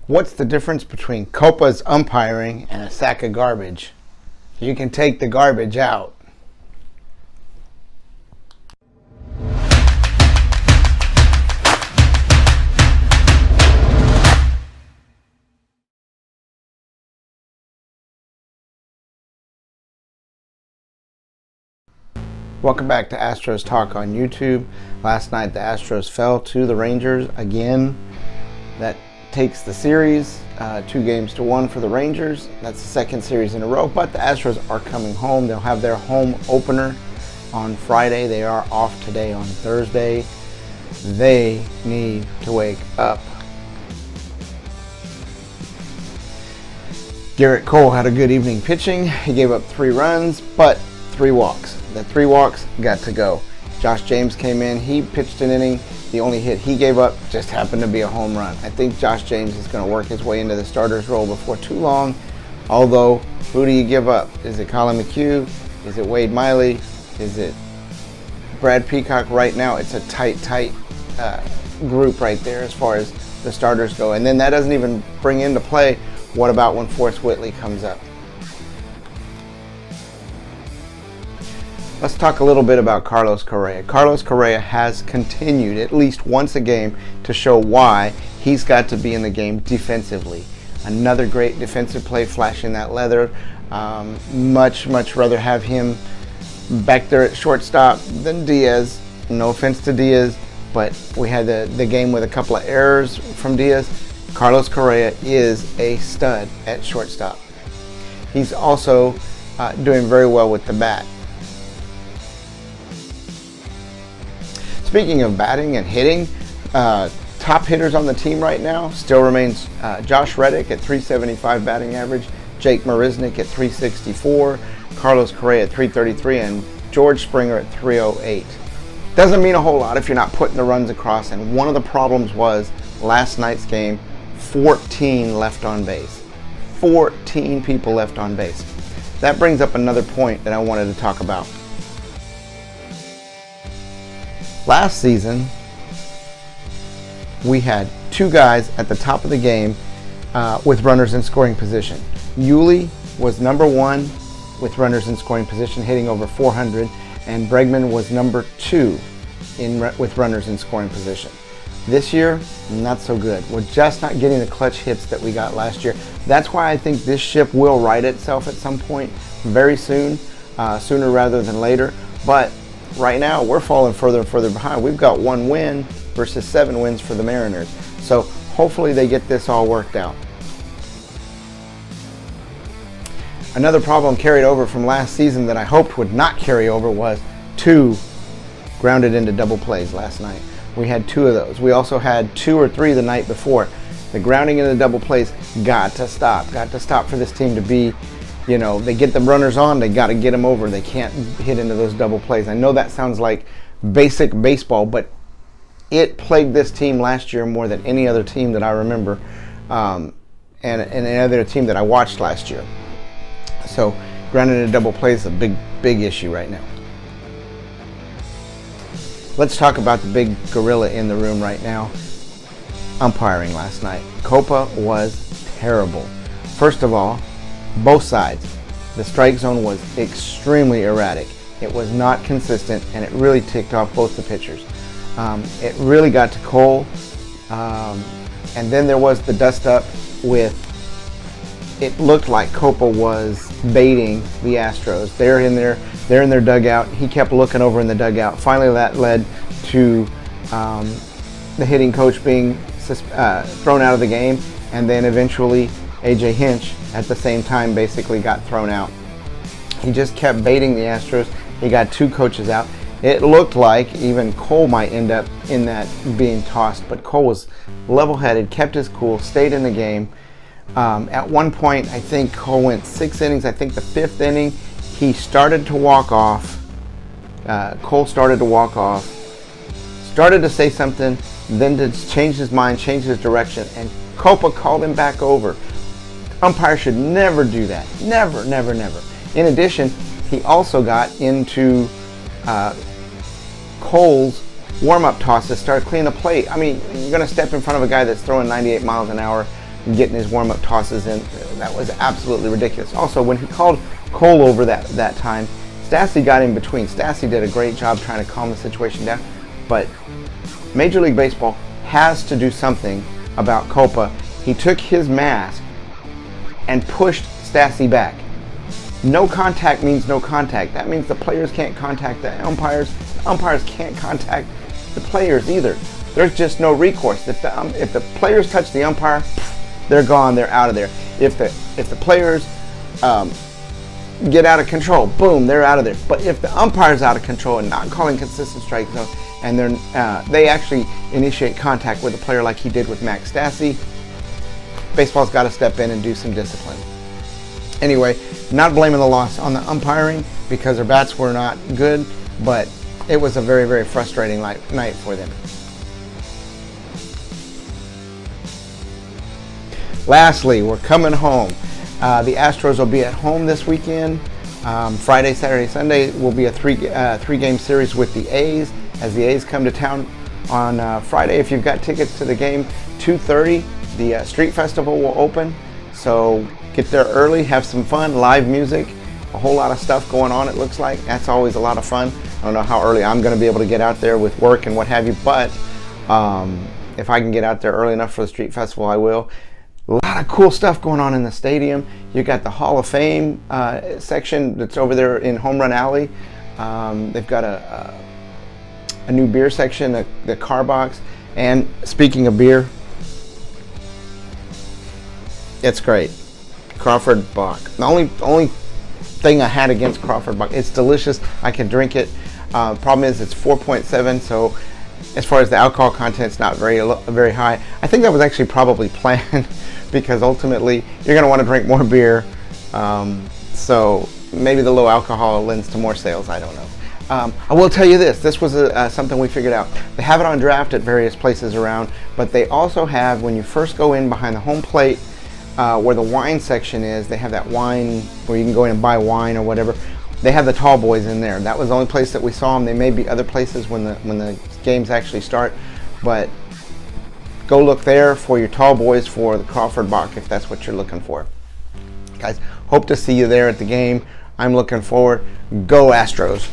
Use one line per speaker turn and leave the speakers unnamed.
What's the difference between Kulpa's umpiring and a sack of garbage? You can take the garbage out. Welcome back to Astros Talk on YouTube. Last night the Astros fell to the Rangers again. That takes the series 2-1 for the Rangers. That's the second series in a row, but the Astros are coming home. They'll have their home opener on Friday. They are off today on Thursday. They need to wake up. Garrett Cole had a good evening pitching. He gave up 3 runs, but 3 walks. The 3 walks got to go. Josh James came in. He pitched an inning. The only hit he gave up just happened to be a home run. I think Josh James is going to work his way into the starter's role before too long. Although, who do you give up? Is it Colin McHugh? Is it Wade Miley? Is it Brad Peacock? Right now, it's a tight group right there as far as the starters go. And then that doesn't even bring into play what about when Forrest Whitley comes up. Let's talk a little bit about Carlos Correa. Carlos Correa has continued at least once a game to show why he's got to be in the game defensively. Another great defensive play, flashing that leather. Much rather have him back there at shortstop than Diaz. No offense to Diaz, but we had the game with a couple of errors from Diaz. Carlos Correa is a stud at shortstop. He's also doing very well with the bat. Speaking of batting and hitting, top hitters on the team right now still remains Josh Reddick at .375 batting average, Jake Marisnick at .364, Carlos Correa at .333, and George Springer at .308. Doesn't mean a whole lot if you're not putting the runs across, and one of the problems was last night's game, 14 left on base. 14 people left on base. That brings up another point that I wanted to talk about. Last season, we had 2 guys at the top of the game with runners in scoring position. Yuli was number 1 with runners in scoring position, hitting over 400, and Bregman was number 2 with runners in scoring position. This year, not so good. We're just not getting the clutch hits that we got last year. That's why I think this ship will right itself at some point very soon, sooner rather than later. But right now, we're falling further and further behind. We've got 1 win versus 7 wins for the Mariners. So hopefully they get this all worked out. Another problem carried over from last season that I hoped would not carry over was 2 grounded into double plays last night. We had 2 of those. We also had 2 or 3 the night before. The grounding into double plays got to stop. Got to stop for this team to be, they get the runners on, they got to get them over. They can't hit into those double plays. I know that sounds like basic baseball, but it plagued this team last year more than any other team that I remember, and any other team that I watched last year. So grounding into double plays is a big issue right now. Let's talk about the big gorilla in the room right now. Umpiring last night. Kulpa was terrible. First of all, both sides. The strike zone was extremely erratic. It was not consistent, and it really ticked off both the pitchers. It really got to Cole, and then there was the dust up with, it looked like Kulpa was baiting the Astros. They're in their dugout. He kept looking over in the dugout. Finally, that led to the hitting coach being thrown out of the game, and then eventually Hinch at the same time basically got thrown out. He just kept baiting the Astros. He got 2 coaches out. It looked like even Cole might end up in that being tossed, but Cole was level-headed, kept his cool, stayed in the game. At one point, I think Cole went 6 innings. I think the 5th inning, he started to walk off. Cole started to walk off, started to say something, then to change his mind, change his direction, and Kulpa called him back over. Umpire should never do that. Never. In addition, he also got into Cole's warm-up tosses, started cleaning the plate. I mean, you're going to step in front of a guy that's throwing 98 miles an hour and getting his warm-up tosses in. That was absolutely ridiculous. Also, when he called Cole over that time, Stassi got in between. Stassi did a great job trying to calm the situation down, but Major League Baseball has to do something about Kulpa. He took his mask and pushed Stassi back. No contact means no contact. That means the players can't contact the umpires. The umpires can't contact the players either. There's just no recourse. If the players touch the umpire, they're gone. They're out of there. If the players get out of control, boom, they're out of there. But if the umpire's out of control and not calling consistent strike zone, and they actually initiate contact with a player like he did with Max Stassi, baseball's got to step in and do some discipline. Anyway, not blaming the loss on the umpiring because their bats were not good, but it was a very, very frustrating night for them. Lastly, we're coming home. The Astros will be at home this weekend. Friday, Saturday, Sunday will be a three-game series with the A's as the A's come to town on Friday. If you've got tickets to the game, 2:30, the Street Festival will open. So get there early, have some fun, live music, a whole lot of stuff going on, it looks like. That's always a lot of fun. I don't know how early I'm going to be able to get out there with work and what have you, but if I can get out there early enough for the Street Festival, I will. A lot of cool stuff going on in the stadium. You got the Hall of Fame section that's over there in Home Run Alley. They've got a new beer section, the car box. And speaking of beer, it's great. Crawford Bock. The only thing I had against Crawford Bock, it's delicious. I can drink it. Problem is it's 4.7, so as far as the alcohol content, it's not very high. I think that was actually probably planned because ultimately you're going to want to drink more beer. So maybe the low alcohol lends to more sales. I don't know. I will tell you this. This was something we figured out. They have it on draft at various places around, but they also have, when you first go in behind the home plate, where the wine section is, they have that wine where you can go in and buy wine or whatever. They have the tall boys in there. That was the only place that we saw them. They may be other places when the games actually start, but go look there for your tall boys for the Crawford Bock if that's what you're looking for. Guys, hope to see you there at the game. I'm looking forward. Go Astros.